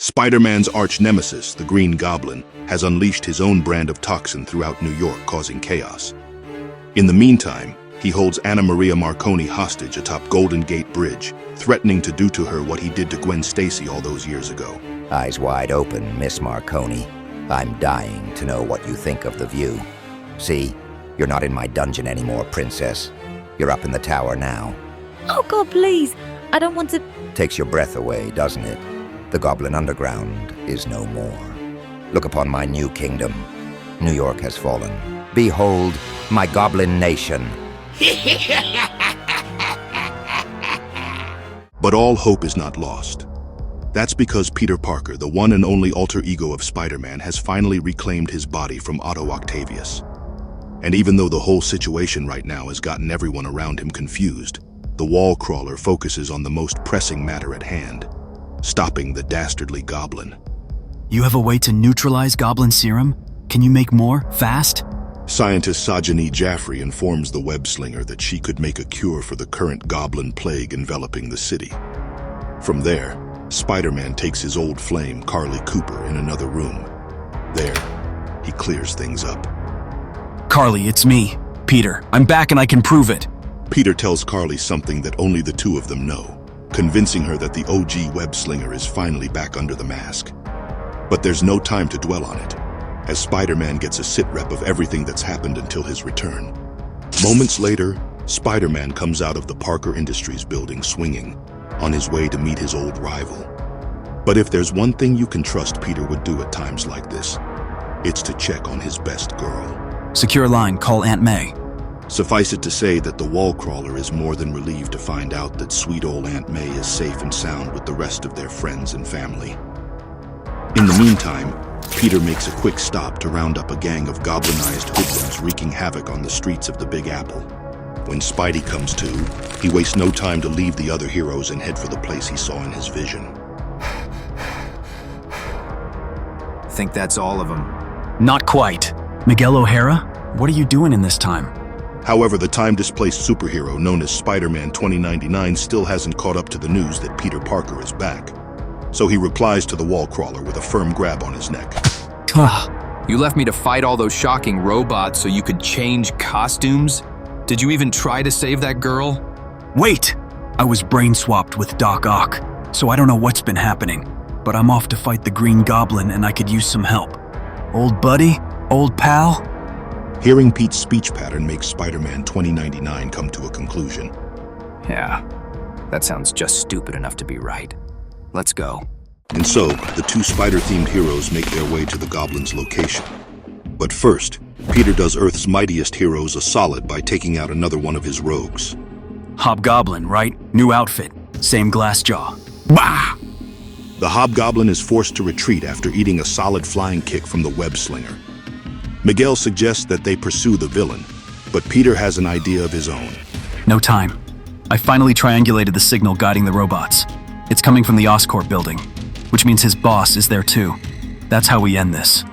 Spider-Man's arch-nemesis, the Green Goblin, has unleashed his own brand of toxin throughout New York, causing chaos. In the meantime, he holds Anna Maria Marconi hostage atop Golden Gate Bridge, threatening to do to her what he did to Gwen Stacy all those years ago. Eyes wide open, Miss Marconi. I'm dying to know what you think of the view. See, you're not in my dungeon anymore, princess. You're up in the tower now. Oh God, please! I don't want to... Takes your breath away, doesn't it? The Goblin Underground is no more. Look upon my new kingdom. New York has fallen. Behold, my Goblin Nation. But all hope is not lost. That's because Peter Parker, the one and only alter ego of Spider-Man, has finally reclaimed his body from Otto Octavius. And even though the whole situation right now has gotten everyone around him confused, the wall crawler focuses on the most pressing matter at hand: stopping the dastardly Goblin. You have a way to neutralize Goblin serum? Can you make more, fast? Scientist Sajani Jaffrey informs the web-slinger that she could make a cure for the current Goblin plague enveloping the city. From there, Spider-Man takes his old flame, Carly Cooper, in another room. There, he clears things up. Carly, it's me, Peter. I'm back and I can prove it. Peter tells Carly something that only the two of them know, convincing her that the OG web-slinger is finally back under the mask. But there's no time to dwell on it, as Spider-Man gets a sit-rep of everything that's happened until his return. Moments later, Spider-Man comes out of the Parker Industries building swinging, on his way to meet his old rival. But if there's one thing you can trust Peter would do at times like this, it's to check on his best girl. Secure line, call Aunt May. Suffice it to say that the wall crawler is more than relieved to find out that sweet old Aunt May is safe and sound with the rest of their friends and family. In the meantime, Peter makes a quick stop to round up a gang of goblinized hoodlums wreaking havoc on the streets of the Big Apple. When Spidey comes to, he wastes no time to leave the other heroes and head for the place he saw in his vision. Think that's all of them. Not quite. Miguel O'Hara, what are you doing in this time? However, the time-displaced superhero known as Spider-Man 2099 still hasn't caught up to the news that Peter Parker is back. So he replies to the wall crawler with a firm grab on his neck. You left me to fight all those shocking robots so you could change costumes? Did you even try to save that girl? Wait! I was brain-swapped with Doc Ock, so I don't know what's been happening. But I'm off to fight the Green Goblin and I could use some help. Old buddy? Old pal? Hearing Pete's speech pattern makes Spider-Man 2099 come to a conclusion. Yeah, that sounds just stupid enough to be right. Let's go. And so, the two spider-themed heroes make their way to the Goblin's location. But first, Peter does Earth's mightiest heroes a solid by taking out another one of his rogues. Hobgoblin, right? New outfit. Same glass jaw. Bah! The Hobgoblin is forced to retreat after eating a solid flying kick from the web-slinger. Miguel suggests that they pursue the villain, but Peter has an idea of his own. No time. I finally triangulated the signal guiding the robots. It's coming from the Oscorp building, which means his boss is there too. That's how we end this.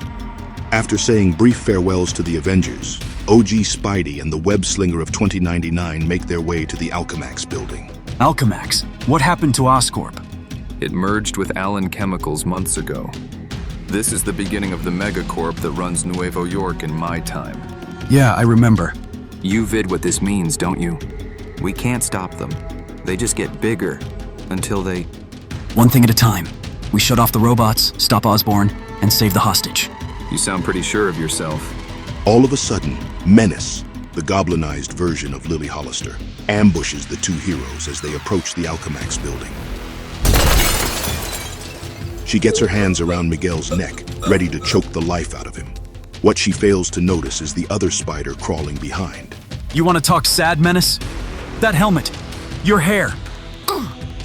After saying brief farewells to the Avengers, OG Spidey and the web-slinger of 2099 make their way to the Alchemax building. Alchemax? What happened to Oscorp? It merged with Allen Chemicals months ago. This is the beginning of the megacorp that runs Nuevo York in my time. Yeah, I remember. You vid what this means, don't you? We can't stop them. They just get bigger until they... One thing at a time. We shut off the robots, stop Osborn, and save the hostage. You sound pretty sure of yourself. All of a sudden, Menace, the goblinized version of Lily Hollister, ambushes the two heroes as they approach the Alchemax building. She gets her hands around Miguel's neck, ready to choke the life out of him. What she fails to notice is the other spider crawling behind. You want to talk sad, Menace? That helmet. Your hair.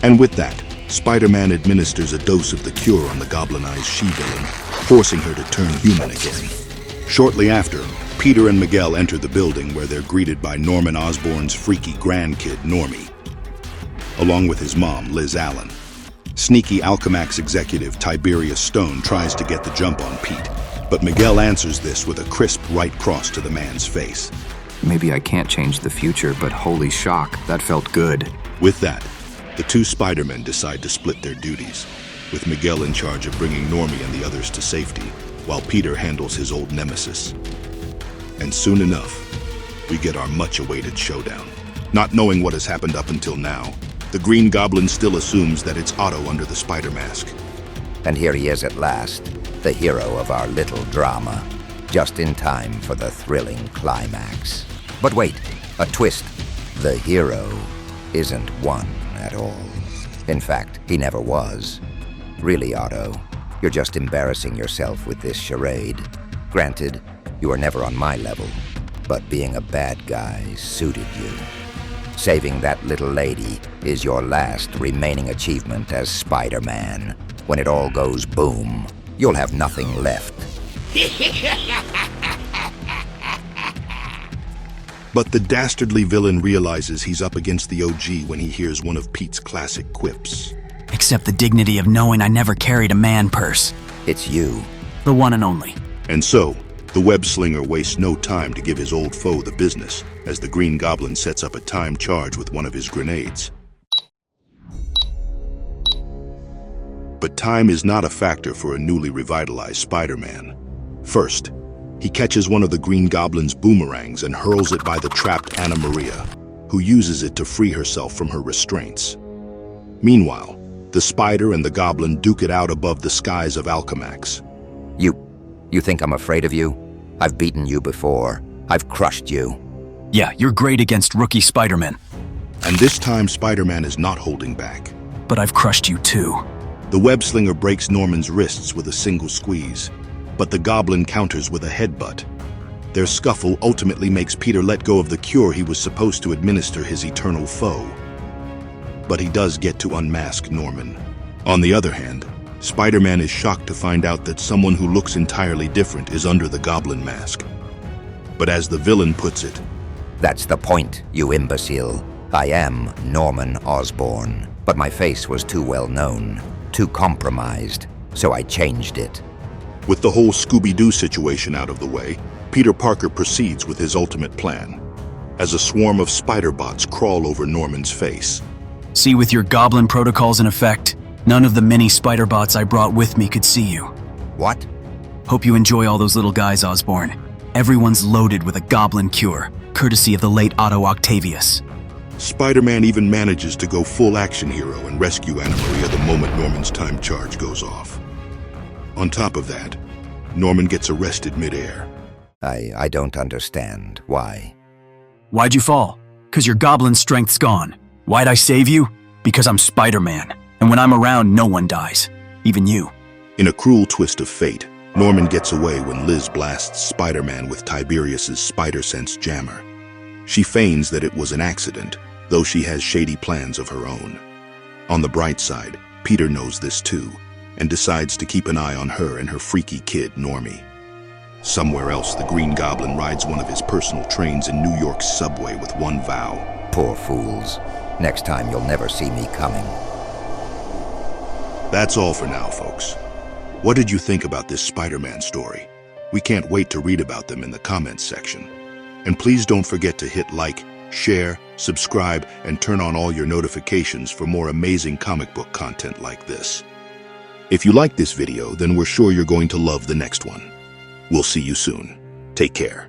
And with that, Spider-Man administers a dose of the cure on the goblinized she-villain, forcing her to turn human again. Shortly after, Peter and Miguel enter the building where they're greeted by Norman Osborn's freaky grandkid, Normie, along with his mom, Liz Allen. Sneaky Alchemax executive Tiberius Stone tries to get the jump on Pete, but Miguel answers this with a crisp right cross to the man's face. Maybe I can't change the future, but holy shock, that felt good. With that, the two Spider-Men decide to split their duties. with Miguel in charge of bringing Normie and the others to safety, while Peter handles his old nemesis. And soon enough, we get our much-awaited showdown. Not knowing what has happened up until now, the Green Goblin still assumes that it's Otto under the spider mask. And here he is at last, the hero of our little drama, just in time for the thrilling climax. But wait, a twist. The hero isn't one at all. In fact, he never was. Really, Otto, you're just embarrassing yourself with this charade. Granted, you are never on my level, but being a bad guy suited you. Saving that little lady is your last remaining achievement as Spider-Man. When it all goes boom, you'll have nothing left. But the dastardly villain realizes he's up against the OG when he hears one of Pete's classic quips. Except the dignity of knowing I never carried a man purse. It's you. The one and only. And so, the web slinger wastes no time to give his old foe the business as the Green Goblin sets up a timed charge with one of his grenades. But time is not a factor for a newly revitalized Spider-Man. First, he catches one of the Green Goblin's boomerangs and hurls it by the trapped Anna Maria, who uses it to free herself from her restraints. Meanwhile, the Spider and the Goblin duke it out above the skies of Alchemax. You think I'm afraid of you? I've beaten you before. I've crushed you. Yeah, you're great against rookie Spider-Man. And this time Spider-Man is not holding back. But I've crushed you too. The web slinger breaks Norman's wrists with a single squeeze, but the Goblin counters with a headbutt. Their scuffle ultimately makes Peter let go of the cure he was supposed to administer his eternal foe. But he does get to unmask Norman. On the other hand, Spider-Man is shocked to find out that someone who looks entirely different is under the Goblin mask. But as the villain puts it, That's the point, you imbecile. I am Norman Osborn, but my face was too well known, too compromised, so I changed it. with the whole Scooby-Doo situation out of the way, Peter Parker proceeds with his ultimate plan, as a swarm of spider bots crawl over Norman's face. See, with your goblin protocols in effect, none of the mini spider bots I brought with me could see you. What? Hope you enjoy all those little guys, Osborn. Everyone's loaded with a goblin cure, courtesy of the late Otto Octavius. Spider-Man even manages to go full action hero and rescue Anna Maria the moment Norman's time charge goes off. On top of that, Norman gets arrested midair. I don't understand. Why? Why'd you fall? 'Cause your goblin strength's gone. Why'd I save you? Because I'm Spider-Man, and when I'm around, no one dies. Even you. In a cruel twist of fate, Norman gets away when Liz blasts Spider-Man with Tiberius's spider sense jammer. She feigns that it was an accident, though she has shady plans of her own. On the bright side, Peter knows this too, and decides to keep an eye on her and her freaky kid, Normie. Somewhere else, the Green Goblin rides one of his personal trains in New York's subway with one vow. Poor fools. Next time you'll never see me coming. That's all for now, folks. What did you think about this Spider-Man story? We can't wait to read about them in the comments section. And please don't forget to hit like, share, subscribe, and turn on all your notifications for more amazing comic book content like this. If you like this video, then we're sure you're going to love the next one. We'll see you soon. Take care.